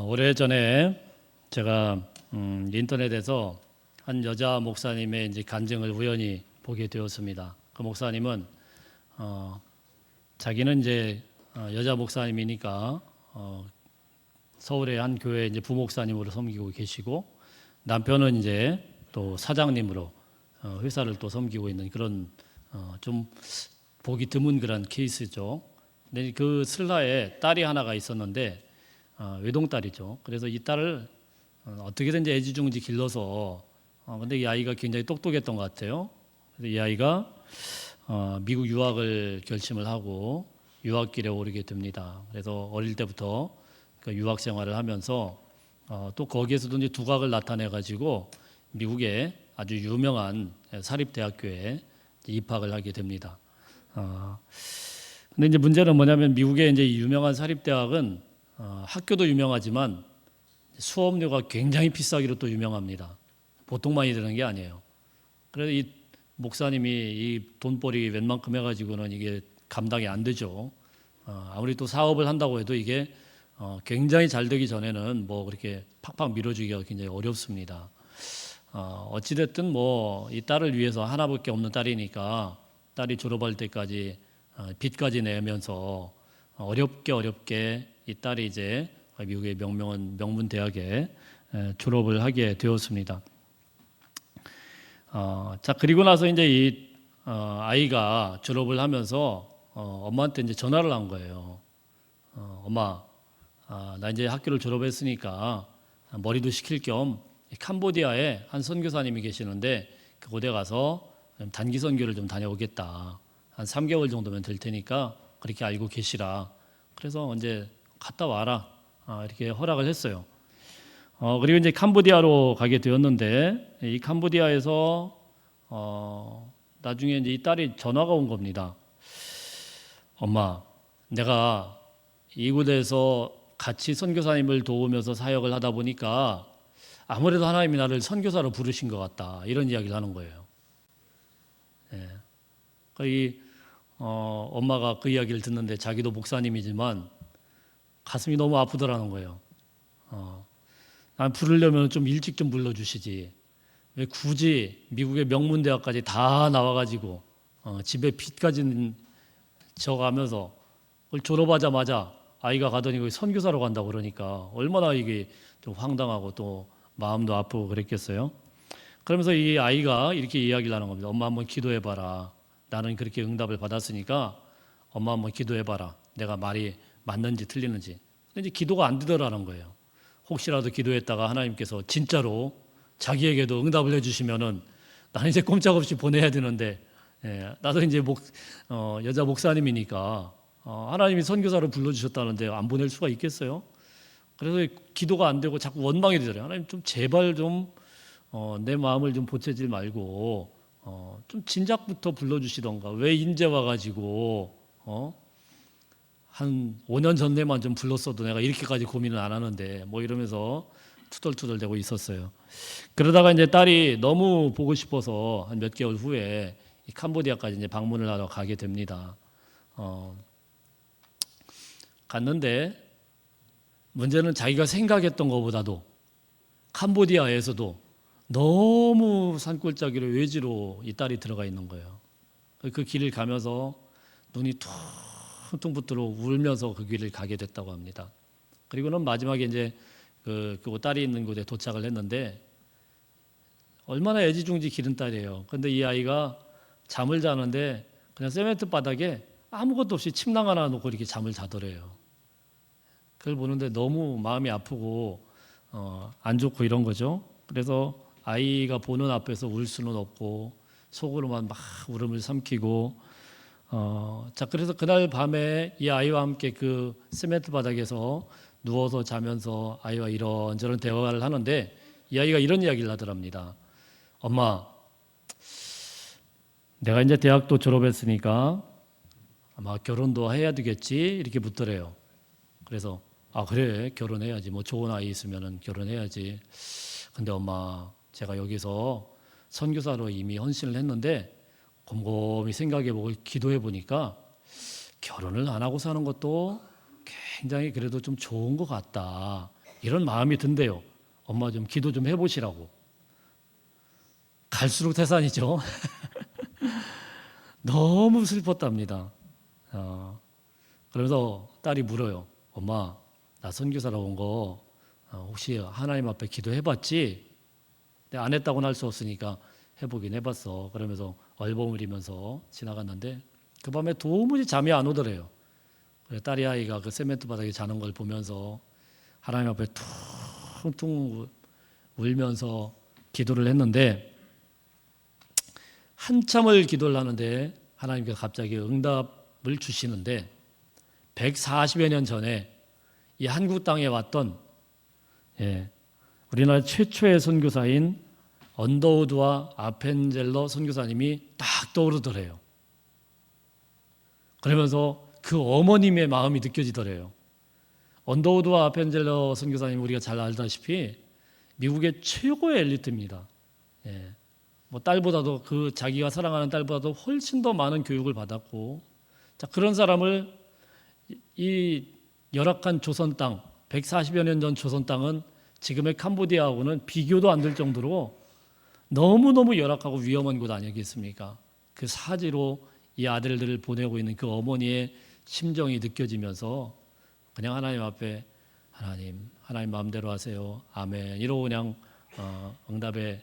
오래전에 제가 인터넷에서 한 여자 목사님의 이제 간증을 우연히 보게 되었습니다. 그 목사님은 자기는 이제 여자 목사님이니까 서울의 한 교회 이제 부목사님으로 섬기고 계시고, 남편은 이제 또 사장님으로 회사를 또 섬기고 있는 그런 좀 보기 드문 그런 케이스죠. 근데 그 슬라에 딸이 하나가 있었는데 외동딸이죠. 그래서 이 딸을 어떻게든지 애지중지 길러서 근데 이 아이가 굉장히 똑똑했던 것 같아요. 그래서 이 아이가 미국 유학을 결심을 하고 유학길에 오르게 됩니다. 그래서 어릴 때부터 그 유학 생활을 하면서 또 거기에서도 이제 두각을 나타내 가지고 미국의 아주 유명한 사립대학교에 입학을 하게 됩니다. 근데 이제 문제는 뭐냐면 미국의 이제 유명한 사립대학은 학교도 유명하지만 수업료가 굉장히 비싸기로 또 유명합니다. 보통 많이 드는 게 아니에요. 그래서 이 목사님이 이 돈벌이 웬만큼 해가지고는 이게 감당이 안 되죠. 아무리 또 사업을 한다고 해도 이게 굉장히 잘 되기 전에는 뭐 그렇게 팍팍 밀어주기가 굉장히 어렵습니다. 어찌됐든 뭐 이 딸을 위해서 하나밖에 없는 딸이니까 딸이 졸업할 때까지 빚까지 내면서 어렵게 이 딸이 이제 미국의 명문 대학에 졸업을 하게 되었습니다. 자, 그리고 나서 이제 이 아이가 졸업을 하면서 엄마한테 이제 전화를 한 거예요. 엄마, 나 이제 학교를 졸업했으니까 머리도 식힐 겸 캄보디아에 한 선교사님이 계시는데 그곳에 가서 단기 선교를 좀 다녀오겠다. 한 3개월 정도면 될 테니까 그렇게 알고 계시라. 그래서 언제 갔다 와라. 이렇게 허락을 했어요. 그리고 이제 캄보디아로 가게 되었는데 이 캄보디아에서 나중에 이제 이 딸이 전화가 온 겁니다. 엄마, 내가 이곳에서 같이 선교사님을 도우면서 사역을 하다 보니까 아무래도 하나님이 나를 선교사로 부르신 것 같다. 이런 이야기를 하는 거예요. 예. 엄마가 그 이야기를 듣는데 자기도 목사님이지만 가슴이 너무 아프더라는 거예요. 난 부르려면 좀 일찍 좀 불러주시지. 왜 굳이 미국의 명문대학까지 다 나와가지고 집에 빚까지 져가면서 그걸 졸업하자마자 아이가 가더니 거기 선교사로 간다고 그러니까 얼마나 이게 좀 황당하고 또 마음도 아프고 그랬겠어요. 그러면서 이 아이가 이렇게 이야기를 하는 겁니다. 엄마 한번 기도해봐라. 나는 그렇게 응답을 받았으니까 엄마 한번 기도해봐라. 내가 말이 맞는지 틀리는지. 근데 이제 기도가 안 되더라는 거예요. 혹시라도 기도했다가 하나님께서 진짜로 자기에게도 응답을 해주시면은 나는 이제 꼼짝없이 보내야 되는데, 나도 이제 여자 목사님이니까 하나님이 선교사로 불러주셨다는데 안 보낼 수가 있겠어요? 그래서 기도가 안 되고 자꾸 원망이 되더라고요. 하나님 좀 제발 좀 내 마음을 좀 보채지 말고 좀 진작부터 불러주시던가. 왜 인제 와가지고 한 5년 전에만 좀 불렀어도 내가 이렇게까지 고민을 안 하는데 뭐 이러면서 투덜투덜대고 있었어요. 그러다가 이제 딸이 너무 보고 싶어서 한 몇 개월 후에 이 캄보디아까지 이제 방문을 하러 가게 됩니다. 갔는데 문제는 자기가 생각했던 것보다도 캄보디아에서도 너무 산골짜기로 외지로 이 딸이 들어가 있는 거예요. 그 길을 가면서 눈이 퉁퉁 붓도록 울면서 그 길을 가게 됐다고 합니다. 그리고는 마지막에 이제 그 딸이 있는 곳에 도착을 했는데 얼마나 애지중지 기른 딸이에요. 그런데 이 아이가 잠을 자는데 그냥 세멘트 바닥에 아무것도 없이 침낭 하나 놓고 이렇게 잠을 자더래요. 그걸 보는데 너무 마음이 아프고 안 좋고 이런 거죠. 그래서 아이가 보는 앞에서 울 수는 없고 속으로만 막 울음을 삼키고 자, 그래서 그날 밤에 이 아이와 함께 그 세멘트 바닥에서 누워서 자면서 아이와 이런저런 대화를 하는데 이 아이가 이런 이야기를 하더랍니다. 엄마, 내가 이제 대학도 졸업했으니까 아마 결혼도 해야 되겠지? 이렇게 묻더래요. 그래서 그래, 결혼해야지. 뭐 좋은 아이 있으면 결혼해야지. 근데 엄마, 제가 여기서 선교사로 이미 헌신을 했는데 곰곰이 생각해보고 기도해보니까 결혼을 안 하고 사는 것도 굉장히 그래도 좀 좋은 것 같다. 이런 마음이 든대요. 엄마 좀 기도 좀 해보시라고. 갈수록 태산이죠. 너무 슬펐답니다. 그러면서 딸이 물어요. 엄마, 나 선교사로 온 거 혹시 하나님 앞에 기도해봤지? 근데 안 했다고는 할 수 없으니까 해보긴 해봤어. 그러면서 얼버무리면서 지나갔는데 그 밤에 도무지 잠이 안 오더래요. 그래서 딸이 아이가 그 세멘트 바닥에 자는 걸 보면서 하나님 앞에 퉁퉁 울면서 기도를 했는데 한참을 기도를 하는데 하나님께서 갑자기 응답을 주시는데 140여 년 전에 이 한국 땅에 왔던 우리나라 최초의 선교사인 언더우드와 아펜젤러 선교사님이 딱 떠오르더래요. 그러면서 그 어머님의 마음이 느껴지더래요. 언더우드와 아펜젤러 선교사님 우리가 잘 알다시피 미국의 최고의 엘리트입니다. 뭐 딸보다도 그 자기가 사랑하는 딸보다도 훨씬 더 많은 교육을 받았고, 자 그런 사람을 이 열악한 조선 땅, 140여 년 전 조선 땅은 지금의 캄보디아하고는 비교도 안 될 정도로 너무너무 열악하고 위험한 곳 아니겠습니까? 그 사지로 이 아들들을 보내고 있는 그 어머니의 심정이 느껴지면서 그냥 하나님 앞에 하나님 마음대로 하세요. 아멘. 이러고 그냥 응답에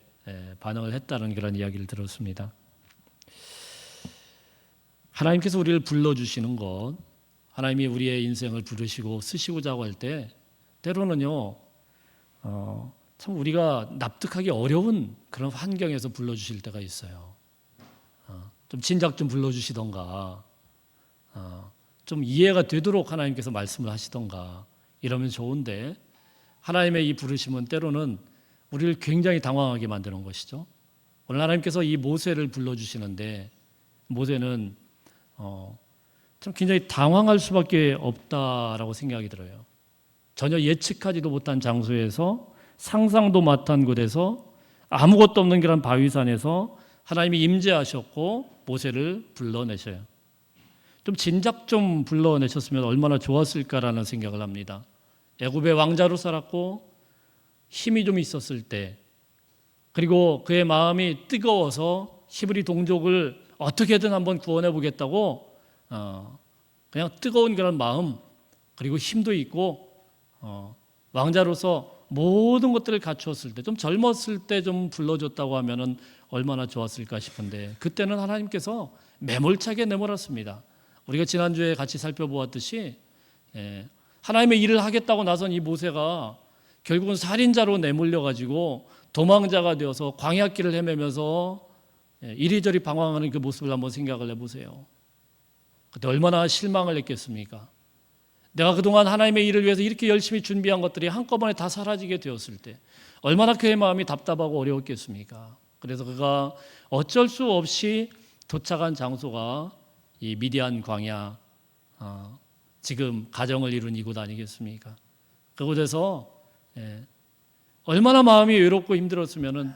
반응을 했다는 그런 이야기를 들었습니다. 하나님께서 우리를 불러주시는 것, 하나님이 우리의 인생을 부르시고 쓰시고자 할 때 때로는요 참 우리가 납득하기 어려운 그런 환경에서 불러주실 때가 있어요. 좀 진작 좀 불러주시던가 좀 이해가 되도록 하나님께서 말씀을 하시던가 이러면 좋은데 하나님의 이 부르심은 때로는 우리를 굉장히 당황하게 만드는 것이죠. 오늘 하나님께서 이 모세를 불러주시는데 모세는 참 굉장히 당황할 수밖에 없다라고 생각이 들어요. 전혀 예측하지도 못한 장소에서 상상도 못한 곳에서 아무것도 없는 그런 바위산에서 하나님이 임재하셨고 모세를 불러내셔요. 좀 진작 좀 불러내셨으면 얼마나 좋았을까라는 생각을 합니다. 애굽의 왕자로 살았고 힘이 좀 있었을 때 그리고 그의 마음이 뜨거워서 히브리 동족을 어떻게든 한번 구원해 보겠다고 그냥 뜨거운 그런 마음 그리고 힘도 있고 왕자로서 모든 것들을 갖추었을 때 좀 젊었을 때 좀 불러줬다고 하면은 얼마나 좋았을까 싶은데 그때는 하나님께서 매몰차게 내몰았습니다. 우리가 지난주에 같이 살펴보았듯이 하나님의 일을 하겠다고 나선 이 모세가 결국은 살인자로 내몰려가지고 도망자가 되어서 광야길을 헤매면서 이리저리 방황하는 그 모습을 한번 생각을 해보세요. 그때 얼마나 실망을 했겠습니까? 내가 그동안 하나님의 일을 위해서 이렇게 열심히 준비한 것들이 한꺼번에 다 사라지게 되었을 때 얼마나 그의 마음이 답답하고 어려웠겠습니까? 그래서 그가 어쩔 수 없이 도착한 장소가 이 미디안 광야, 지금 가정을 이룬 이곳 아니겠습니까? 그곳에서 얼마나 마음이 외롭고 힘들었으면은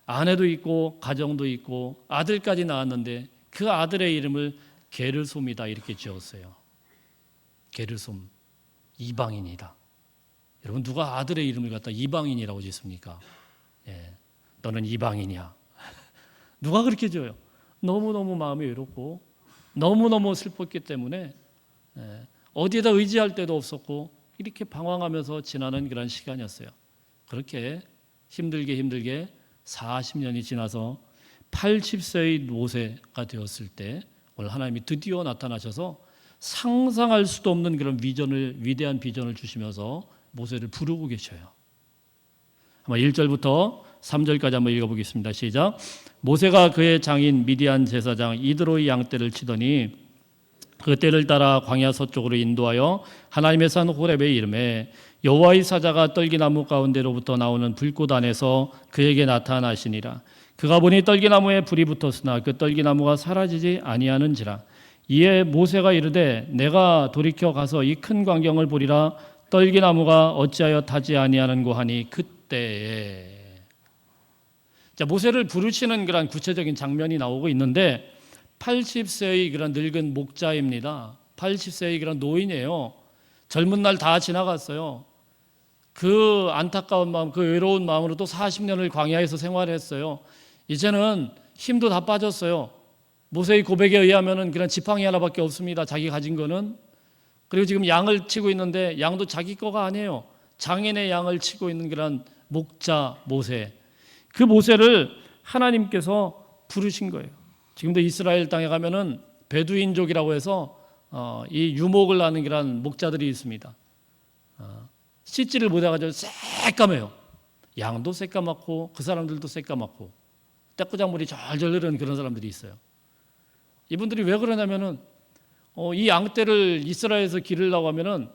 아내도 있고 가정도 있고 아들까지 낳았는데 그 아들의 이름을 게르솜이다 이렇게 지었어요. 게르솜, 이방인이다. 여러분 누가 아들의 이름을 갖다 이방인이라고 짓습니까? 너는 이방인이야. 누가 그렇게 지어요? 너무너무 마음이 외롭고 너무너무 슬펐기 때문에 어디에다 의지할 데도 없었고 이렇게 방황하면서 지나는 그런 시간이었어요. 그렇게 힘들게 40년이 지나서 80세의 모세가 되었을 때 오늘 하나님이 드디어 나타나셔서 상상할 수도 없는 그런 위대한 비전을 주시면서 모세를 부르고 계셔요. 한번 1절부터 3절까지 한번 읽어보겠습니다. 시작. 모세가 그의 장인 미디안 제사장 이드로의 양떼를 치더니 그 떼를 따라 광야 서쪽으로 인도하여 하나님의 산 호렙에 이르매 여호와의 사자가 떨기나무 가운데로부터 나오는 불꽃 안에서 그에게 나타나시니라. 그가 보니 떨기나무에 불이 붙었으나 그 떨기나무가 사라지지 아니하는지라. 이에 모세가 이르되 내가 돌이켜 가서 이 큰 광경을 보리라. 떨기나무가 어찌하여 타지 아니하는고 하니 그때에. 자, 모세를 부르시는 그런 구체적인 장면이 나오고 있는데 80세의 그런 늙은 목자입니다. 80세의 그런 노인이에요. 젊은 날 다 지나갔어요. 그 안타까운 마음, 그 외로운 마음으로 또 40년을 광야에서 생활했어요. 이제는 힘도 다 빠졌어요. 모세의 고백에 의하면은 그냥 지팡이 하나밖에 없습니다. 자기 가진 거는. 그리고 지금 양을 치고 있는데 양도 자기 거가 아니에요. 장인의 양을 치고 있는 그런 목자 모세. 그 모세를 하나님께서 부르신 거예요. 지금도 이스라엘 땅에 가면은 베두인족이라고 해서 이 유목을 하는 그런 목자들이 있습니다. 씻지를 못해가지고 새까매요. 양도 새까맣고 그 사람들도 새까맣고 떼꾸작물이 절절 흐르는 그런 사람들이 있어요. 이분들이 왜 그러냐면은 이 양떼를 이스라엘에서 기르려고 하면은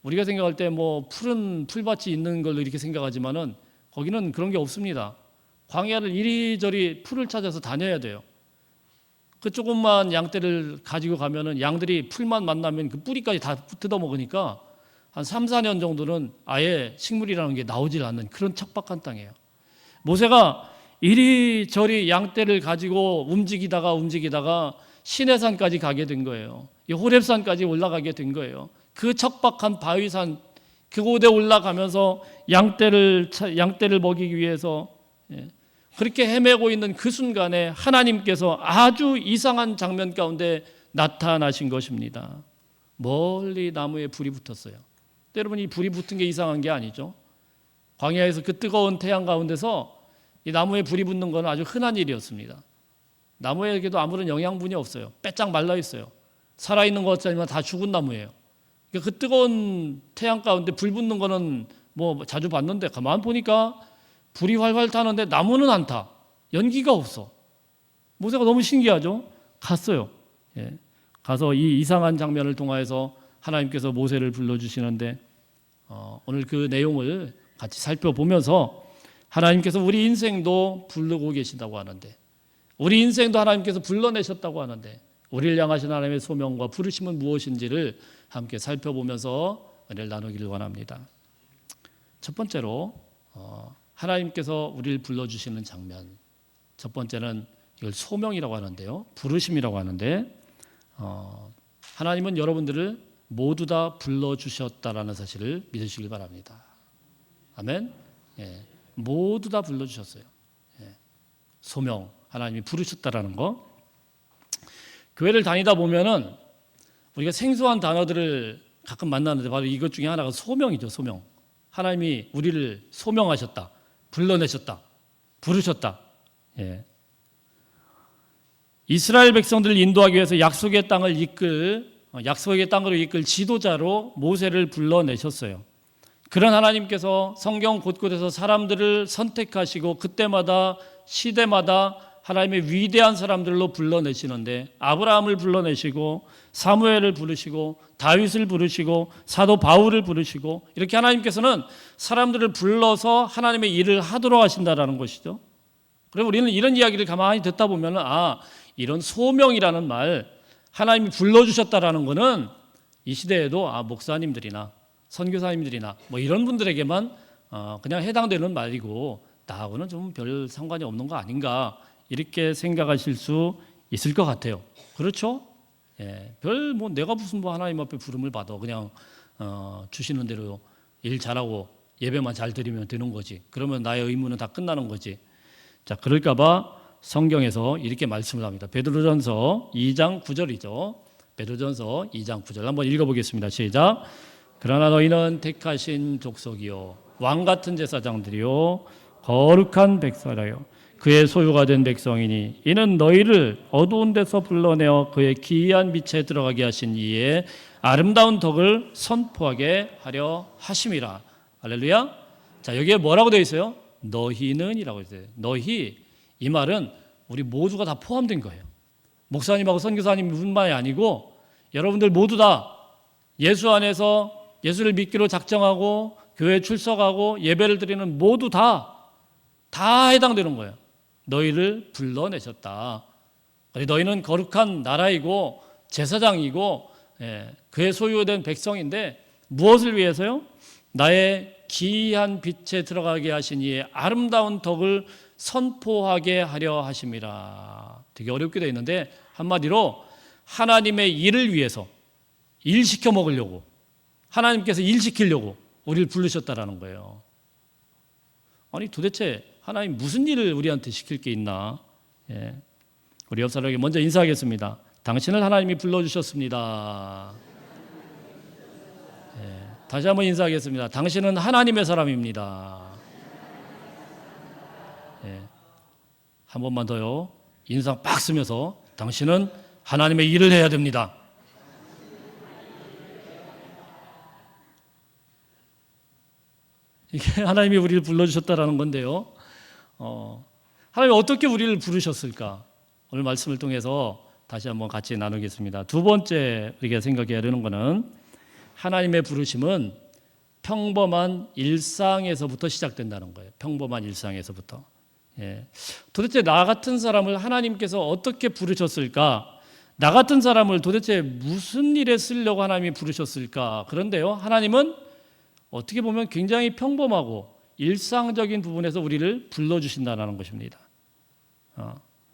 우리가 생각할 때 뭐 푸른 풀밭이 있는 걸로 이렇게 생각하지만은 거기는 그런 게 없습니다. 광야를 이리저리 풀을 찾아서 다녀야 돼요. 그 조금만 양떼를 가지고 가면은 양들이 풀만 만나면 그 뿌리까지 다 뜯어 먹으니까 한 3, 4년 정도는 아예 식물이라는 게 나오질 않는 그런 척박한 땅이에요. 모세가 이리저리 양떼를 가지고 움직이다가 시내산까지 가게 된 거예요. 이 호렙산까지 올라가게 된 거예요. 그 척박한 바위산 그곳에 올라가면서 양떼를 먹이기 위해서 그렇게 헤매고 있는 그 순간에 하나님께서 아주 이상한 장면 가운데 나타나신 것입니다. 멀리 나무에 불이 붙었어요. 여러분, 이 불이 붙은 게 이상한 게 아니죠. 광야에서 그 뜨거운 태양 가운데서 이 나무에 불이 붙는 건 아주 흔한 일이었습니다. 나무에게도 아무런 영양분이 없어요. 빼짝 말라 있어요. 살아있는 것 같지만 다 죽은 나무예요. 그 뜨거운 태양 가운데 불 붙는 거는 뭐 자주 봤는데 가만 보니까 불이 활활 타는데 나무는 안 타. 연기가 없어. 모세가 너무 신기하죠. 갔어요. 가서 이 이상한 장면을 통하여서 하나님께서 모세를 불러주시는데 오늘 그 내용을 같이 살펴보면서 하나님께서 우리 인생도 부르고 계신다고 하는데 우리 인생도 하나님께서 불러내셨다고 하는데 우리를 향하신 하나님의 소명과 부르심은 무엇인지를 함께 살펴보면서 은혜를 나누기를 원합니다. 첫 번째로 하나님께서 우리를 불러주시는 장면, 첫 번째는 이걸 소명이라고 하는데요, 부르심이라고 하는데 하나님은 여러분들을 모두 다 불러주셨다라는 사실을 믿으시길 바랍니다. 아멘. 모두 다 불러주셨어요. 소명, 하나님이 부르셨다라는 거. 교회를 다니다 보면은 우리가 생소한 단어들을 가끔 만나는데 바로 이것 중에 하나가 소명이죠. 소명. 하나님이 우리를 소명하셨다, 불러내셨다, 부르셨다. 이스라엘 백성들을 인도하기 위해서 약속의 땅으로 이끌 지도자로 모세를 불러내셨어요. 그런 하나님께서 성경 곳곳에서 사람들을 선택하시고 그때마다 시대마다 하나님의 위대한 사람들로 불러내시는데 아브라함을 불러내시고 사무엘을 부르시고 다윗을 부르시고 사도 바울을 부르시고 이렇게 하나님께서는 사람들을 불러서 하나님의 일을 하도록 하신다라는 것이죠. 그리고 우리는 이런 이야기를 가만히 듣다 보면 이런 소명이라는 말, 하나님이 불러주셨다라는 것은 이 시대에도 목사님들이나 선교사님들이나 뭐 이런 분들에게만 그냥 해당되는 말이고 나하고는 좀 별 상관이 없는 거 아닌가 이렇게 생각하실 수 있을 것 같아요. 그렇죠? 별 뭐 내가 무슨 뭐 하나님 앞에 부름을 받아 그냥 주시는 대로 일 잘하고 예배만 잘 드리면 되는 거지. 그러면 나의 의무는 다 끝나는 거지. 자, 그럴까봐 성경에서 이렇게 말씀을 합니다. 베드로전서 2장 9절이죠. 베드로전서 2장 9절 한번 읽어보겠습니다. 시작. 그러나 너희는 택하신 족속이요 왕 같은 제사장들이요 거룩한 백성이요 그의 소유가 된 백성이니 이는 너희를 어두운 데서 불러내어 그의 기이한 빛에 들어가게 하신 이의 아름다운 덕을 선포하게 하려 하심이라. 할렐루야. 자, 여기에 뭐라고 되어 있어요? 너희는 이라고 있어요. 너희, 이 말은 우리 모두가 다 포함된 거예요. 목사님하고 선교사님뿐만이 아니고 여러분들 모두 다 예수 안에서 예수를 믿기로 작정하고 교회에 출석하고 예배를 드리는 모두 다 해당되는 거예요. 너희를 불러내셨다. 너희는 거룩한 나라이고 제사장이고 그의 소유된 백성인데 무엇을 위해서요? 나의 기이한 빛에 들어가게 하신 이의 아름다운 덕을 선포하게 하려 하심이라. 되게 어렵게 되어 있는데 한마디로 하나님의 일을 위해서 일 시켜 먹으려고 하나님께서 일 시키려고 우리를 부르셨다라는 거예요. 아니 도대체 하나님 무슨 일을 우리한테 시킬 게 있나? 예. 우리 옆 사람에게 먼저 인사하겠습니다. 당신을 하나님이 불러주셨습니다. 예. 다시 한번 인사하겠습니다. 당신은 하나님의 사람입니다. 예. 한 번만 더요. 인상 빡 쓰면서 당신은 하나님의 일을 해야 됩니다. 이게 하나님이 우리를 불러주셨다라는 건데요. 하나님이 어떻게 우리를 부르셨을까? 오늘 말씀을 통해서 다시 한번 같이 나누겠습니다. 두 번째 우리가 생각해야 되는 것은 하나님의 부르심은 평범한 일상에서부터 시작된다는 거예요. 평범한 일상에서부터. 예. 도대체 나 같은 사람을 하나님께서 어떻게 부르셨을까? 나 같은 사람을 도대체 무슨 일에 쓰려고 하나님이 부르셨을까? 그런데요, 하나님은 어떻게 보면 굉장히 평범하고 일상적인 부분에서 우리를 불러주신다는 것입니다.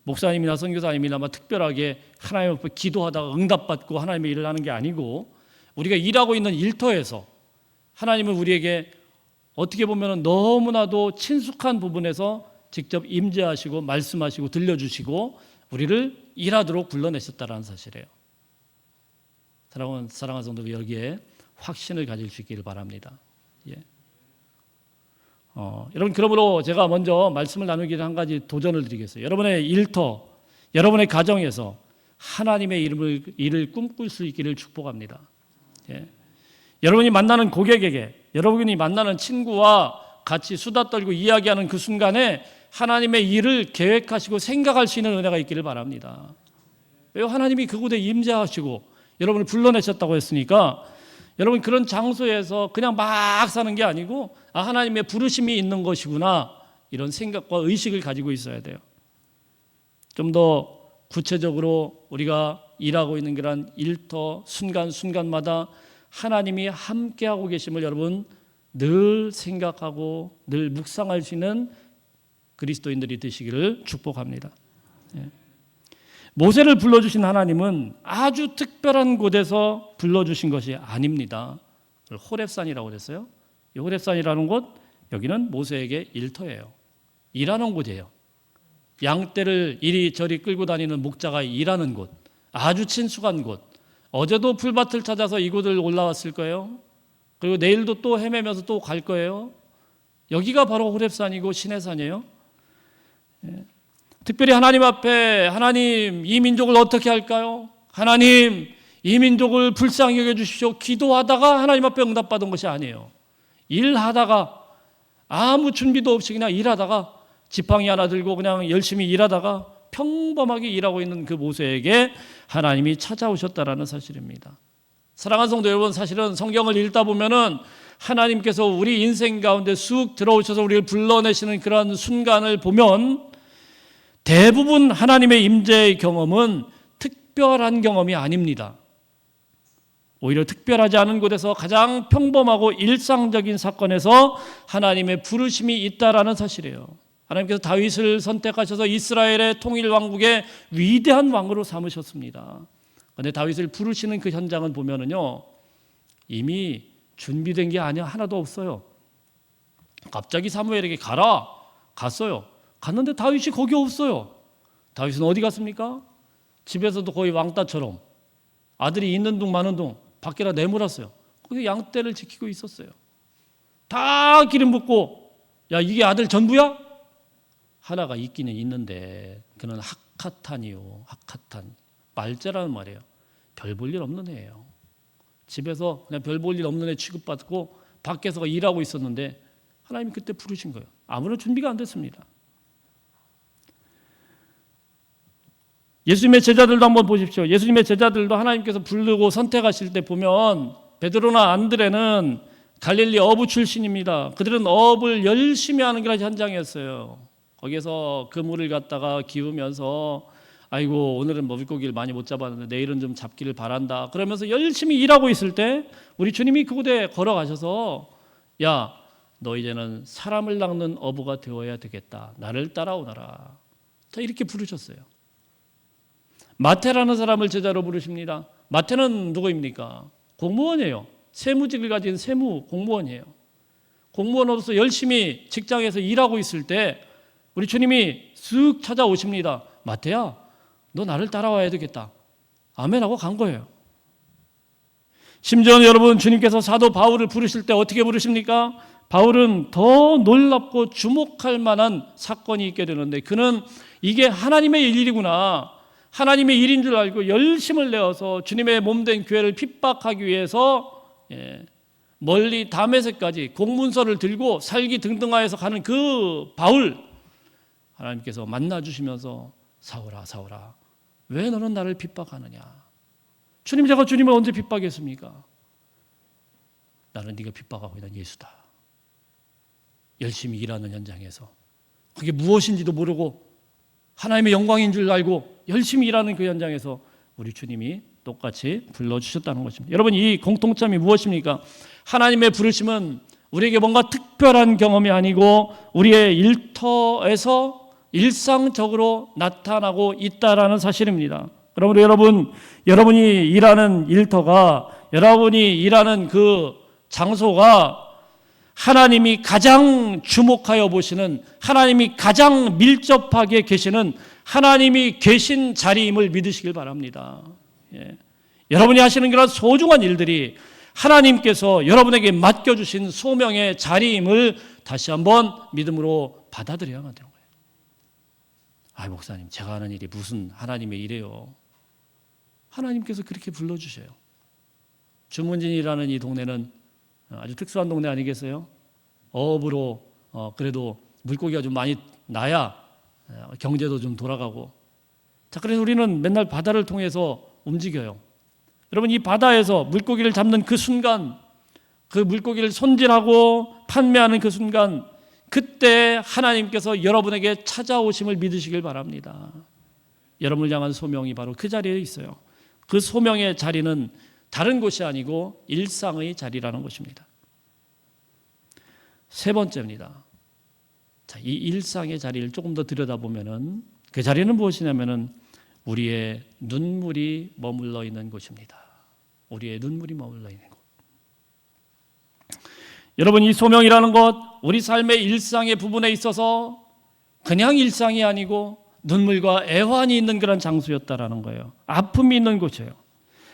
목사님이나 선교사님이나 특별하게 하나님 앞에 기도하다가 응답받고 하나님의 일을 하는 게 아니고 우리가 일하고 있는 일터에서 하나님은 우리에게 어떻게 보면 너무나도 친숙한 부분에서 직접 임재하시고 말씀하시고 들려주시고 우리를 일하도록 불러내셨다는 사실이에요. 사랑하는 성도들, 여기에 확신을 가질 수 있기를 바랍니다. 예. 여러분, 그러므로 제가 먼저 말씀을 나누기 전에 한 가지 도전을 드리겠어요. 여러분의 일터, 여러분의 가정에서 하나님의 일을 꿈꿀 수 있기를 축복합니다. 예. 여러분이 만나는 고객에게, 여러분이 만나는 친구와 같이 수다 떨고 이야기하는 그 순간에 하나님의 일을 계획하시고 생각할 수 있는 은혜가 있기를 바랍니다. 왜요? 하나님이 그곳에 임재하시고 여러분을 불러내셨다고 했으니까 여러분 그런 장소에서 그냥 막 사는 게 아니고 하나님의 부르심이 있는 것이구나, 이런 생각과 의식을 가지고 있어야 돼요. 좀 더 구체적으로 우리가 일하고 있는 그런 일터 순간순간마다 하나님이 함께하고 계심을 여러분 늘 생각하고 늘 묵상할 수 있는 그리스도인들이 되시기를 축복합니다. 예. 모세를 불러주신 하나님은 아주 특별한 곳에서 불러주신 것이 아닙니다. 호렙산이라고 그랬어요. 이 호렙산이라는 곳, 여기는 모세에게 일터예요. 일하는 곳이에요. 양떼를 이리저리 끌고 다니는 목자가 일하는 곳, 아주 친숙한 곳. 어제도 풀밭을 찾아서 이곳을 올라왔을 거예요. 그리고 내일도 또 헤매면서 또 갈 거예요. 여기가 바로 호렙산이고 시내산이에요. 예. 특별히 하나님 앞에, 하나님 이 민족을 어떻게 할까요? 하나님 이 민족을 불쌍히 여겨주십시오 기도하다가 하나님 앞에 응답받은 것이 아니에요. 일하다가 아무 준비도 없이 그냥 일하다가 지팡이 하나 들고 그냥 열심히 일하다가 평범하게 일하고 있는 그 모세에게 하나님이 찾아오셨다라는 사실입니다. 사랑하는 성도 여러분, 사실은 성경을 읽다 보면은 하나님께서 우리 인생 가운데 쑥 들어오셔서 우리를 불러내시는 그런 순간을 보면 대부분 하나님의 임재의 경험은 특별한 경험이 아닙니다. 오히려 특별하지 않은 곳에서 가장 평범하고 일상적인 사건에서 하나님의 부르심이 있다라는 사실이에요. 하나님께서 다윗을 선택하셔서 이스라엘의 통일 왕국의 위대한 왕으로 삼으셨습니다. 그런데 다윗을 부르시는 그 현장은 보면은요, 이미 준비된 게 아니야 하나도 없어요. 갑자기 사무엘에게 가라, 갔어요. 갔는데 다윗이 거기 없어요. 다윗은 어디 갔습니까? 집에서도 거의 왕따처럼 아들이 있는 둥 마는 둥 밖에다 내몰았어요. 거기 양떼를 지키고 있었어요. 다 기름 붓고, 야 이게 아들 전부야? 하나가 있기는 있는데 그는 학하탄이요. 학하탄. 말째라는 말이에요. 별 볼 일 없는 애예요. 집에서 그냥 별 볼 일 없는 애 취급받고 밖에서 일하고 있었는데 하나님이 그때 부르신 거예요. 아무런 준비가 안 됐습니다. 예수님의 제자들도 한번 보십시오. 예수님의 제자들도 하나님께서 부르고 선택하실 때 보면 베드로나 안드레는 갈릴리 어부 출신입니다. 그들은 어업을 열심히 하는 게 현장이었어요. 거기에서 그물을 갖다가 기우면서 아이고 오늘은 물고기를 많이 못 잡았는데 내일은 좀 잡기를 바란다 그러면서 열심히 일하고 있을 때 우리 주님이 그곳에 걸어가셔서 야 너 이제는 사람을 낚는 어부가 되어야 되겠다. 나를 따라오너라. 자 이렇게 부르셨어요. 마태라는 사람을 제자로 부르십니다. 마태는 누구입니까? 공무원이에요. 세무직을 가진 세무 공무원이에요. 공무원으로서 열심히 직장에서 일하고 있을 때 우리 주님이 쓱 찾아오십니다. 마태야, 너 나를 따라와야 되겠다. 아멘하고 간 거예요. 심지어 여러분, 주님께서 사도 바울을 부르실 때 어떻게 부르십니까? 바울은 더 놀랍고 주목할 만한 사건이 있게 되는데, 그는 이게 하나님의 일이구나, 하나님의 일인 줄 알고 열심을 내어서 주님의 몸된 교회를 핍박하기 위해서 멀리 다메섹까지 공문서를 들고 살기 등등하여서 가는 그 바울, 하나님께서 만나주시면서 사울아 사울아, 왜 너는 나를 핍박하느냐? 주님, 제가 주님을 언제 핍박했습니까? 나는 네가 핍박하고 있는 예수다. 열심히 일하는 현장에서 그게 무엇인지도 모르고 하나님의 영광인 줄 알고 열심히 일하는 그 현장에서 우리 주님이 똑같이 불러주셨다는 것입니다. 여러분, 이 공통점이 무엇입니까? 하나님의 부르심은 우리에게 뭔가 특별한 경험이 아니고 우리의 일터에서 일상적으로 나타나고 있다라는 사실입니다. 그러므로 여러분이 일하는 일터가, 여러분이 일하는 그 장소가 하나님이 가장 주목하여 보시는, 하나님이 가장 밀접하게 계시는 하나님이 계신 자리임을 믿으시길 바랍니다. 여러분이 하시는 그런 소중한 일들이 하나님께서 여러분에게 맡겨주신 소명의 자리임을 다시 한번 믿음으로 받아들여야만 되는 거예요. 아, 목사님, 제가 하는 일이 무슨 하나님의 일이에요? 하나님께서 그렇게 불러주셔요. 주문진이라는 이 동네는 아주 특수한 동네 아니겠어요? 어업으로 그래도 물고기가 좀 많이 나야 경제도 좀 돌아가고, 자, 그래서 우리는 맨날 바다를 통해서 움직여요. 여러분, 이 바다에서 물고기를 잡는 그 순간, 그 물고기를 손질하고 판매하는 그 순간, 그때 하나님께서 여러분에게 찾아오심을 믿으시길 바랍니다. 여러분을 향한 소명이 바로 그 자리에 있어요. 그 소명의 자리는 다른 곳이 아니고 일상의 자리라는 것입니다. 세 번째입니다. 자, 이 일상의 자리를 조금 더 들여다보면은 그 자리는 무엇이냐면은 우리의 눈물이 머물러 있는 곳입니다. 우리의 눈물이 머물러 있는 곳. 여러분, 이 소명이라는 것, 우리 삶의 일상의 부분에 있어서 그냥 일상이 아니고 눈물과 애환이 있는 그런 장소였다라는 거예요. 아픔이 있는 곳이에요.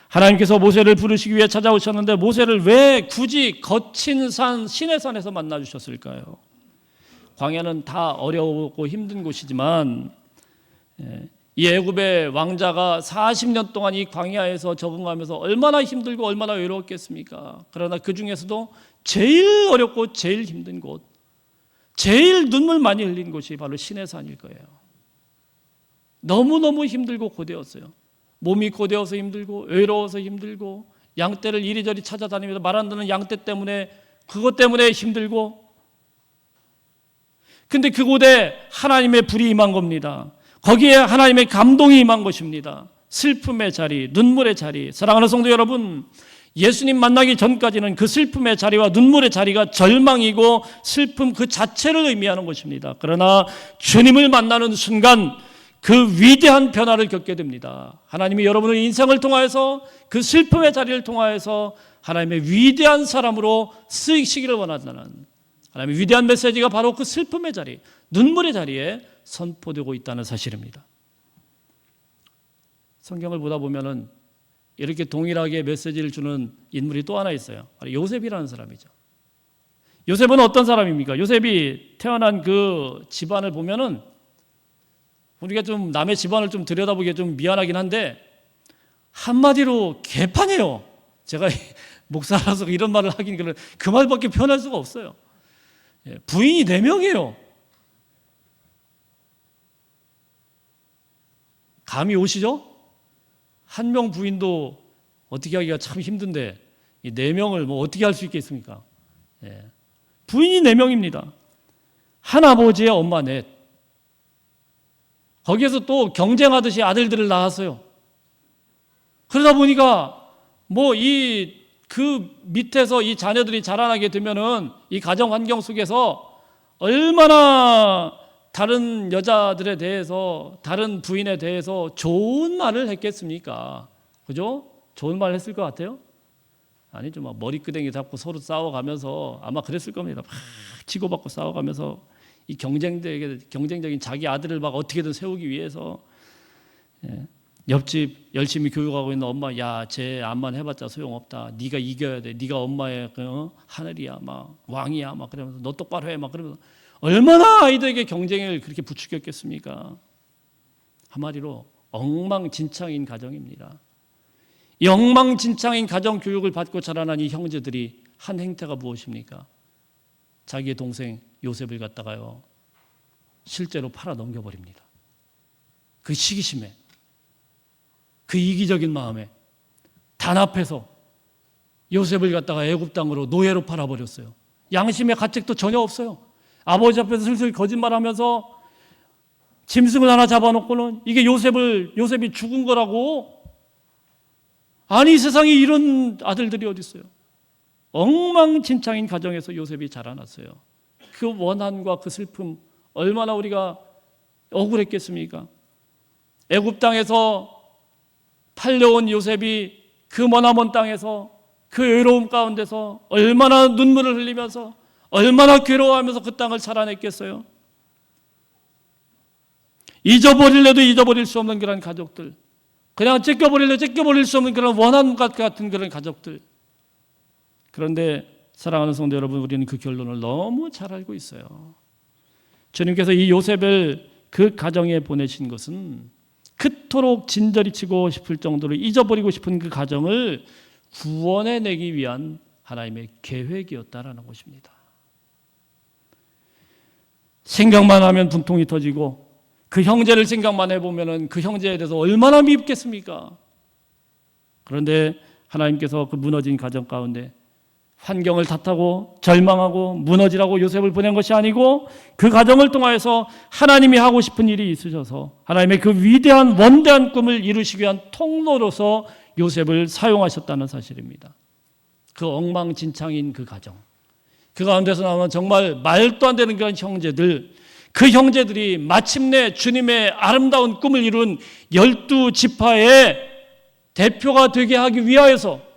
하나님께서 모세를 부르시기 위해 찾아오셨는데 모세를 왜 굳이 거친 산 시내산에서 만나주셨을까요? 광야는 다 어려우고 힘든 곳이지만 이 애굽의 왕자가 40년 동안 이 광야에서 적응하면서 얼마나 힘들고 얼마나 외로웠겠습니까? 그러나 그 중에서도 제일 어렵고 제일 힘든 곳, 제일 눈물 많이 흘린 곳이 바로 시내산일 거예요. 너무너무 힘들고 고되었어요. 몸이 고되어서 힘들고 외로워서 힘들고 양떼를 이리저리 찾아다니면서 말 안 듣는 양떼 때문에, 그것 때문에 힘들고, 근데 그곳에 하나님의 불이 임한 겁니다. 거기에 하나님의 감동이 임한 것입니다. 슬픔의 자리, 눈물의 자리. 사랑하는 성도 여러분, 예수님 만나기 전까지는 그 슬픔의 자리와 눈물의 자리가 절망이고 슬픔 그 자체를 의미하는 것입니다. 그러나 주님을 만나는 순간 그 위대한 변화를 겪게 됩니다. 하나님이 여러분의 인생을 통하여서 그 슬픔의 자리를 통하여서 하나님의 위대한 사람으로 쓰이시기를 원한다는 하나님의 위대한 메시지가 바로 그 슬픔의 자리, 눈물의 자리에 선포되고 있다는 사실입니다. 성경을 보다 보면은 이렇게 동일하게 메시지를 주는 인물이 또 하나 있어요. 바로 요셉이라는 사람이죠. 요셉은 어떤 사람입니까? 요셉이 태어난 그 집안을 보면은 우리가 좀 남의 집안을 좀 들여다보기에 좀 미안하긴 한데 한마디로 개판이에요. 제가 목사라서 이런 말을 하긴 그 말밖에 표현할 수가 없어요. 부인이 4명이에요. 감이 오시죠? 한 명 부인도 어떻게 하기가 참 힘든데 이 4명을 뭐 어떻게 할 수 있겠습니까? 부인이 4명입니다. 한 아버지의 엄마 넷. 거기에서 또 경쟁하듯이 아들들을 낳았어요. 그러다 보니까 뭐 그 밑에서 이 자녀들이 자라나게 되면은 이 가정 환경 속에서 얼마나 다른 여자들에 대해서, 다른 부인에 대해서 좋은 말을 했겠습니까? 그죠? 좋은 말 했을 것 같아요? 아니죠. 막 머리끄댕이 잡고 서로 싸워가면서 아마 그랬을 겁니다. 막 치고받고 싸워가면서 이 경쟁적인 자기 아들을 막 어떻게든 세우기 위해서 옆집 열심히 교육하고 있는 엄마, 야, 쟤 암만 해봤자 소용없다. 네가 이겨야 돼. 네가 엄마의 하늘이야, 막 왕이야, 막 그러면서 너 똑바로 해, 막 그러면서 얼마나 아이들에게 경쟁을 그렇게 부추겼겠습니까? 한마디로 엉망진창인 가정입니다. 이 엉망진창인 가정 교육을 받고 자라난 이 형제들이 한 행태가 무엇입니까? 자기의 동생 요셉을 갖다가요 실제로 팔아 넘겨버립니다. 그 시기심에, 그 이기적인 마음에 단합해서 요셉을 갖다가 애굽 땅으로 노예로 팔아버렸어요. 양심의 가책도 전혀 없어요. 아버지 앞에서 슬슬 거짓말하면서 짐승을 하나 잡아놓고는 이게 요셉이 죽은 거라고. 아니, 세상에 이런 아들들이 어디 있어요? 엉망진창인 가정에서 요셉이 자라났어요. 그 원한과 그 슬픔 얼마나 우리가 억울했겠습니까? 애굽 땅에서 팔려온 요셉이 그 머나먼 땅에서 그 외로움 가운데서 얼마나 눈물을 흘리면서 얼마나 괴로워하면서 그 땅을 살아냈겠어요? 잊어버릴래도 잊어버릴 수 없는 그런 가족들, 그냥 찢겨버릴 수 없는 그런 원한 같은 그런 가족들. 그런데 사랑하는 성도 여러분, 우리는 그 결론을 너무 잘 알고 있어요. 주님께서 이 요셉을 그 가정에 보내신 것은 그토록 진저리 치고 싶을 정도로 잊어버리고 싶은 그 가정을 구원해내기 위한 하나님의 계획이었다라는 것입니다. 생각만 하면 분통이 터지고 그 형제를 생각만 해보면 그 형제에 대해서 얼마나 미흡겠습니까? 그런데 하나님께서 그 무너진 가정 가운데 환경을 탓하고 절망하고 무너지라고 요셉을 보낸 것이 아니고 그 가정을 통하여서 하나님이 하고 싶은 일이 있으셔서 하나님의 그 위대한 원대한 꿈을 이루시기 위한 통로로서 요셉을 사용하셨다는 사실입니다. 그 엉망진창인 그 가정, 그 가운데서 나오는 정말 말도 안 되는 그런 형제들, 그 형제들이 마침내 주님의 아름다운 꿈을 이룬 12지파의 대표가 되게 하기 위하여서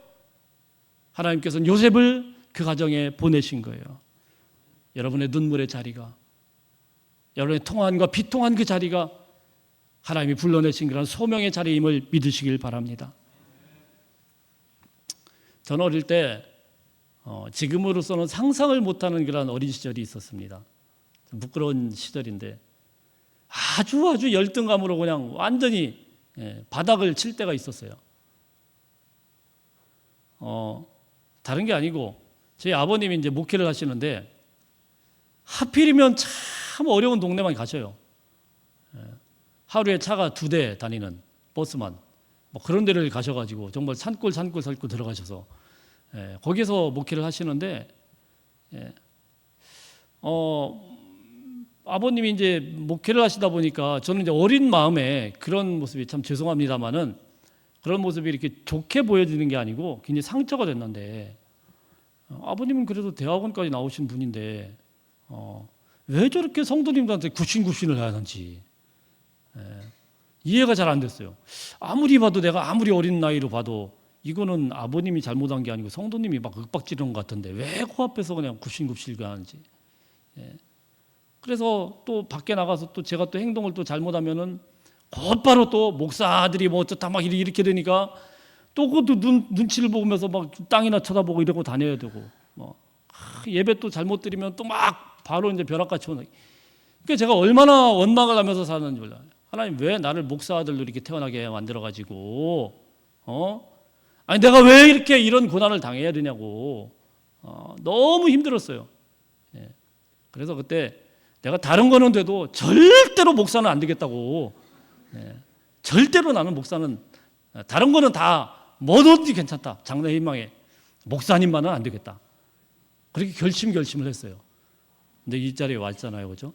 하나님께서는 요셉을 그 가정에 보내신 거예요. 여러분의 눈물의 자리가, 여러분의 통한과 비통한 그 자리가 하나님이 불러내신 그런 소명의 자리임을 믿으시길 바랍니다. 저는 어릴 때 지금으로서는 상상을 못하는 그런 어린 시절이 있었습니다. 부끄러운 시절인데 아주 열등감으로 그냥 완전히 바닥을 칠 때가 있었어요. 다른 게 아니고 저희 아버님이 이제 목회를 하시는데 하필이면 참 어려운 동네만 가셔요. 하루에 차가 2대 다니는 버스만 뭐 그런 데를 가셔가지고 정말 산골 들어가셔서 거기서 목회를 하시는데 아버님이 이제 목회를 하시다 보니까 저는 이제 어린 마음에 그런 모습이 참 죄송합니다만은 그런 모습이 이렇게 좋게 보여지는 게 아니고 굉장히 상처가 됐는데 아버님은 그래도 대학원까지 나오신 분인데 왜 저렇게 성도님들한테 굽신굽신을 해야 하는지 이해가 잘 안 됐어요. 아무리 봐도 내가 아무리 어린 나이로 봐도 이거는 아버님이 잘못한 게 아니고 성도님이 막 윽박지르는 것 같은데 왜 코앞에서 그냥 굽신굽신 하는지. 그래서 또 밖에 나가서 또 제가 또 행동을 또 잘못하면은 곧바로 또 목사들이 뭐 어쩌다 막 이렇게 되니까 또 그것도 눈치를 보면서 막 땅이나 쳐다보고 이러고 다녀야 되고 뭐 예배 또 잘못 드리면 또 막 바로 이제 벼락같이 오는. 그러니까 제가 얼마나 원망을 하면서 사는지 몰라요. 하나님 왜 나를 목사 아들로 이렇게 태어나게 만들어 가지고 아니 내가 왜 이렇게 이런 고난을 당해야 되냐고 너무 힘들었어요. 그래서 그때 내가 다른 거는 돼도 절대로 목사는 안 되겠다고. 절대로 나는 목사는 다른 거는 다 뭐든지 괜찮다. 장래 희망에 목사님만은 안 되겠다. 그렇게 결심을 했어요. 근데 이 자리에 와 있잖아요, 그렇죠?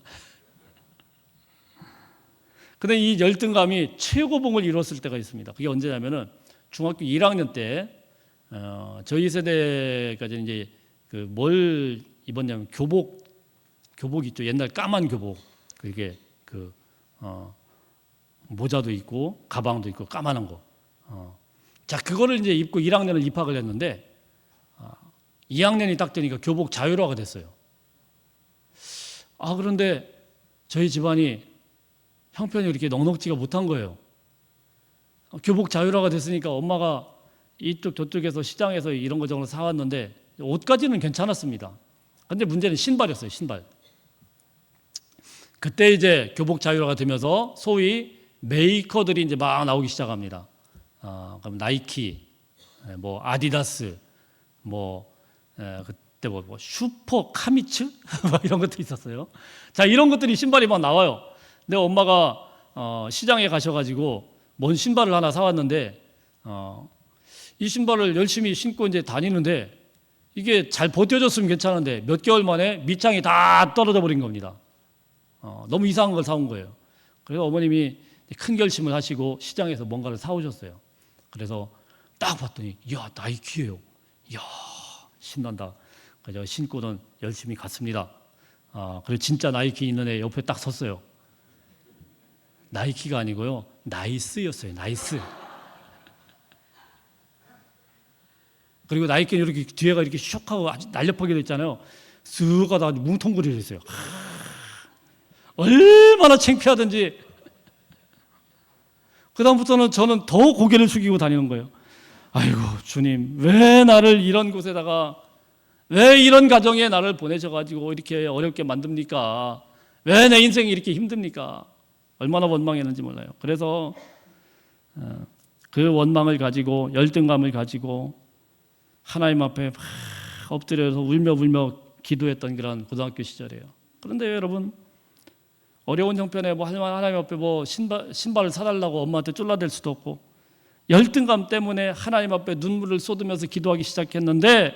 근데 이 열등감이 최고봉을 이뤘을 때가 있습니다. 그게 언제냐면은 중학교 1학년 때 저희 세대까지 이제 그 뭘 입었냐면 교복 있죠. 옛날 까만 교복. 그게 모자도 있고 가방도 있고 까만한 거. 자, 그거를 이제 입고 1학년을 입학을 했는데 2학년이 딱 되니까 교복 자율화가 됐어요. 그런데 저희 집안이 형편이 그렇게 넉넉지가 못한 거예요. 교복 자율화가 됐으니까 엄마가 이쪽 저쪽에서 시장에서 이런 거 저런 거 사왔는데 옷까지는 괜찮았습니다. 근데 문제는 신발이었어요. 신발. 그때 이제 교복 자율화가 되면서 소위 메이커들이 이제 막 나오기 시작합니다. 그럼 나이키, 뭐 아디다스, 그때 뭐 슈퍼 카미츠 뭐 이런 것도 있었어요. 자, 이런 것들이 신발이 막 나와요. 근데 엄마가 시장에 가셔가지고 뭔 신발을 하나 사왔는데 이 신발을 열심히 신고 이제 다니는데 이게 잘 버텨줬으면 괜찮은데 몇 개월 만에 밑창이 다 떨어져 버린 겁니다. 너무 이상한 걸 사온 거예요. 그래서 어머님이 큰 결심을 하시고 시장에서 뭔가를 사오셨어요. 그래서 딱 봤더니 이야, 나이키예요. 이야, 신난다. 그래서 신고는 열심히 갔습니다. 그래서 진짜 나이키 있는 애 옆에 딱 섰어요. 나이키가 아니고요, 나이스였어요. 나이스. 그리고 나이키는 이렇게 뒤에가 이렇게 슉하고 아주 날렵하게 됐잖아요. 쓱 가다 아주 뭉텅그려 있어요. 얼마나 창피하든지. 그다음부터는 저는 더 고개를 숙이고 다니는 거예요. 아이고, 주님, 왜 나를 이런 곳에다가, 왜 이런 가정에 나를 보내셔가지고 이렇게 어렵게 만듭니까? 왜 내 인생이 이렇게 힘듭니까? 얼마나 원망했는지 몰라요. 그래서 그 원망을 가지고, 열등감을 가지고 하나님 앞에 막 엎드려서 울며 기도했던 그런 고등학교 시절이에요. 그런데 여러분, 어려운 형편에 하나님 앞에 신발을 사달라고 엄마한테 쫄라댈 수도 없고, 열등감 때문에 하나님 앞에 눈물을 쏟으면서 기도하기 시작했는데,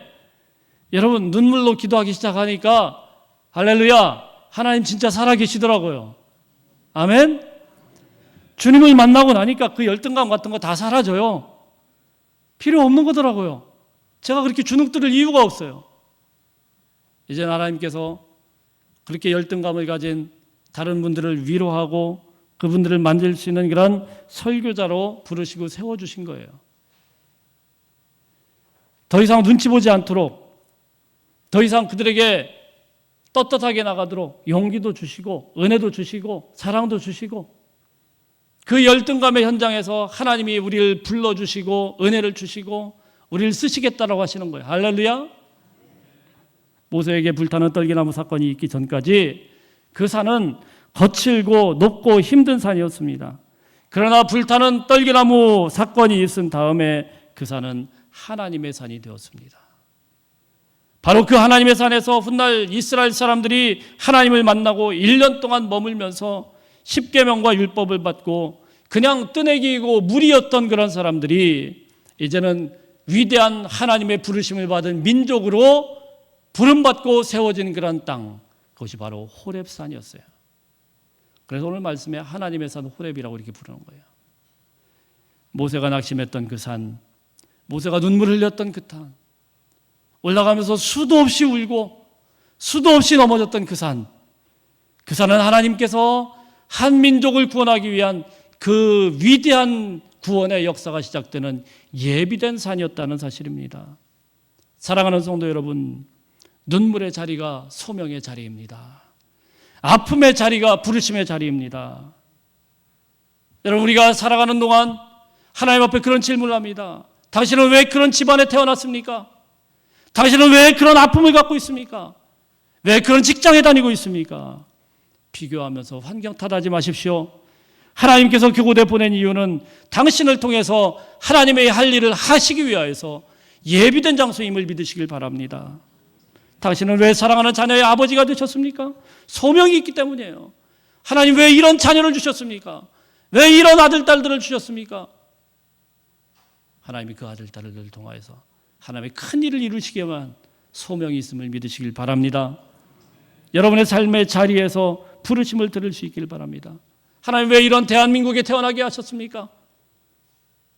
여러분, 눈물로 기도하기 시작하니까 할렐루야, 하나님 진짜 살아계시더라고요. 아멘. 주님을 만나고 나니까 그 열등감 같은 거 다 사라져요. 필요 없는 거더라고요. 제가 그렇게 주눅들을 이유가 없어요. 이제 하나님께서 그렇게 열등감을 가진 다른 분들을 위로하고 그분들을 만들 수 있는 그런 설교자로 부르시고 세워주신 거예요. 더 이상 눈치 보지 않도록, 더 이상 그들에게 떳떳하게 나가도록 용기도 주시고 은혜도 주시고 사랑도 주시고, 그 열등감의 현장에서 하나님이 우리를 불러주시고 은혜를 주시고 우리를 쓰시겠다라고 하시는 거예요. 할렐루야. 모세에게 불타는 떨기나무 사건이 있기 전까지 그 산은 거칠고 높고 힘든 산이었습니다. 그러나 불타는 떨기나무 사건이 있은 다음에 그 산은 하나님의 산이 되었습니다. 바로 그 하나님의 산에서 훗날 이스라엘 사람들이 하나님을 만나고 1년 동안 머물면서 십계명과 율법을 받고 그냥 뜨내기이고 무리였던 그런 사람들이 이제는 위대한 하나님의 부르심을 받은 민족으로 부름받고 세워진 그런 땅, 그것이 바로 호렙산이었어요. 그래서 오늘 말씀에 하나님의 산 호렙이라고 이렇게 부르는 거예요. 모세가 낙심했던 그 산, 모세가 눈물을 흘렸던 그 땅, 올라가면서 수도 없이 울고 수도 없이 넘어졌던 그 산, 그 산은 하나님께서 한 민족을 구원하기 위한 그 위대한 구원의 역사가 시작되는 예비된 산이었다는 사실입니다. 사랑하는 성도 여러분, 눈물의 자리가 소명의 자리입니다. 아픔의 자리가 부르심의 자리입니다. 여러분, 우리가 살아가는 동안 하나님 앞에 그런 질문을 합니다. 당신은 왜 그런 집안에 태어났습니까? 당신은 왜 그런 아픔을 갖고 있습니까? 왜 그런 직장에 다니고 있습니까? 비교하면서 환경 탓하지 마십시오. 하나님께서 그곳에 보낸 이유는 당신을 통해서 하나님의 할 일을 하시기 위하여서 예비된 장소임을 믿으시길 바랍니다. 당신은 왜 사랑하는 자녀의 아버지가 되셨습니까? 소명이 있기 때문이에요. 하나님 왜 이런 자녀를 주셨습니까? 왜 이런 아들, 딸들을 주셨습니까? 하나님이 그 아들, 딸들을 통하여서 하나님의 큰 일을 이루시기에만 소명이 있음을 믿으시길 바랍니다. 여러분의 삶의 자리에서 부르심을 들을 수 있길 바랍니다. 하나님 왜 이런 대한민국에 태어나게 하셨습니까?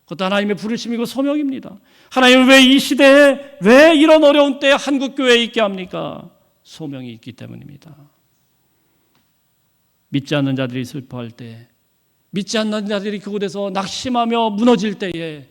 그것도 하나님의 부르심이고 소명입니다. 하나님 왜 이 시대에, 왜 이런 어려운 때에 한국교회에 있게 합니까? 소명이 있기 때문입니다. 믿지 않는 자들이 슬퍼할 때, 믿지 않는 자들이 그곳에서 낙심하며 무너질 때에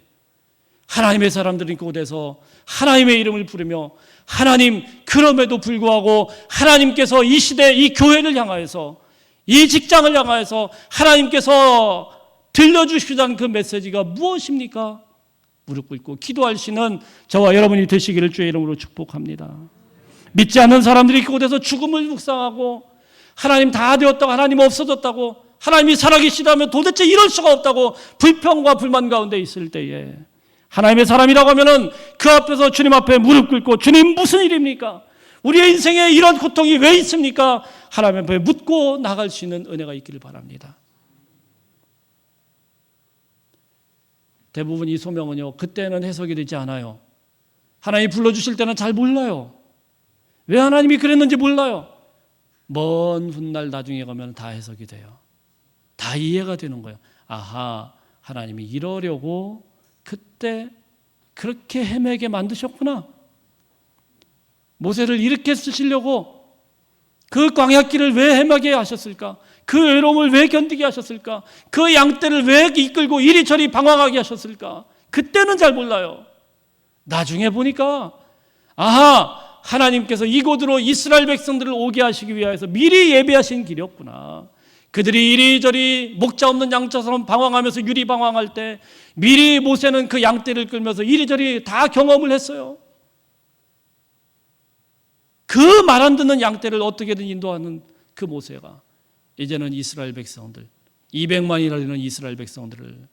하나님의 사람들이 그곳에서 하나님의 이름을 부르며 하나님, 그럼에도 불구하고 하나님께서 이 시대 이 교회를 향하여서 이 직장을 향하여서 하나님께서 들려주시자는 그 메시지가 무엇입니까? 무릎 꿇고 기도할 수 있는 저와 여러분이 되시기를 주의 이름으로 축복합니다. 믿지 않는 사람들이 그곳에서 죽음을 묵상하고 하나님 다 되었다고, 하나님 없어졌다고, 하나님이 살아계시다면 도대체 이럴 수가 없다고 불평과 불만 가운데 있을 때에 하나님의 사람이라고 하면은 그 앞에서 주님 앞에 무릎 꿇고 주님 무슨 일입니까? 우리의 인생에 이런 고통이 왜 있습니까? 하나님 앞에 묻고 나갈 수 있는 은혜가 있기를 바랍니다. 대부분 이 소명은요, 그때는 해석이 되지 않아요. 하나님이 불러주실 때는 잘 몰라요. 왜 하나님이 그랬는지 몰라요. 먼 훗날 나중에 가면 다 해석이 돼요. 다 이해가 되는 거예요. 아하, 하나님이 이러려고 그때 그렇게 헤매게 만드셨구나. 모세를 이렇게 쓰시려고 그 광야길을 왜 헤매게 하셨을까? 그 외로움을 왜 견디게 하셨을까? 그 양떼를 왜 이끌고 이리저리 방황하게 하셨을까? 그때는 잘 몰라요. 나중에 보니까 아하, 하나님께서 이곳으로 이스라엘 백성들을 오게 하시기 위해서 미리 예비하신 길이었구나. 그들이 이리저리 목자 없는 양처럼 방황하면서 유리방황할 때 미리 모세는 그 양떼를 끌면서 이리저리 다 경험을 했어요. 그 말 안 듣는 양떼를 어떻게든 인도하는 그 모세가 이제는 이스라엘 백성들, 200만이나 되는 이스라엘 백성들을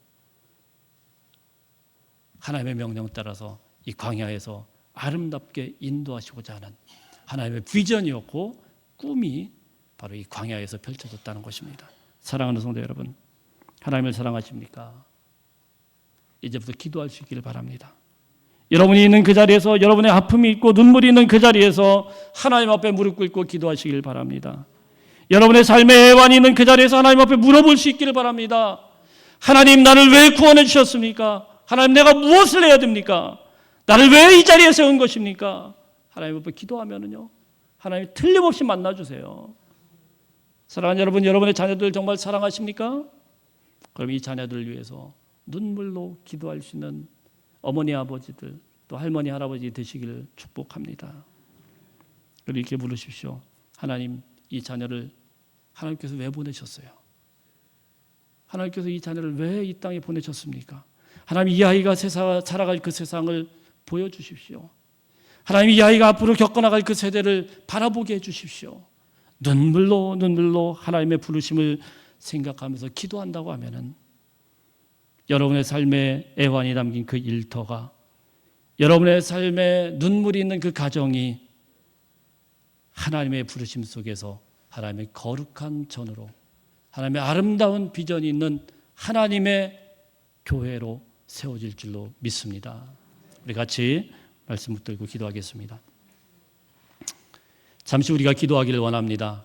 하나님의 명령 따라서 이 광야에서 아름답게 인도하시고자 하는 하나님의 비전이었고 꿈이 바로 이 광야에서 펼쳐졌다는 것입니다. 사랑하는 성도 여러분, 하나님을 사랑하십니까? 이제부터 기도할 수 있기를 바랍니다. 여러분이 있는 그 자리에서, 여러분의 아픔이 있고 눈물이 있는 그 자리에서 하나님 앞에 무릎 꿇고 기도하시길 바랍니다. 여러분의 삶의 애환이 있는 그 자리에서 하나님 앞에 물어볼 수 있기를 바랍니다. 하나님, 나를 왜 구원해 주셨습니까? 하나님, 내가 무엇을 해야 됩니까? 나를 왜 이 자리에 세운 것입니까? 하나님 앞에 기도하면은요, 하나님 틀림없이 만나주세요. 사랑하는 여러분, 여러분의 자녀들 정말 사랑하십니까? 그럼 이 자녀들을 위해서 눈물로 기도할 수 있는 어머니, 아버지들, 또 할머니, 할아버지 되시기를 축복합니다. 그리고 이렇게 물으십시오. 하나님, 이 자녀를 하나님께서 왜 보내셨어요? 하나님께서 이 자녀를 왜 이 땅에 보내셨습니까? 하나님, 이 아이가 살아갈 그 세상을 보여주십시오. 하나님, 이 아이가 앞으로 겪어나갈 그 세대를 바라보게 해주십시오. 눈물로 하나님의 부르심을 생각하면서 기도한다고 하면은 여러분의 삶에 애환이 담긴 그 일터가, 여러분의 삶에 눈물이 있는 그 가정이 하나님의 부르심 속에서 하나님의 거룩한 전으로, 하나님의 아름다운 비전이 있는 하나님의 교회로 세워질 줄로 믿습니다. 우리 같이 말씀 붙들고 기도하겠습니다. 잠시 우리가 기도하기를 원합니다.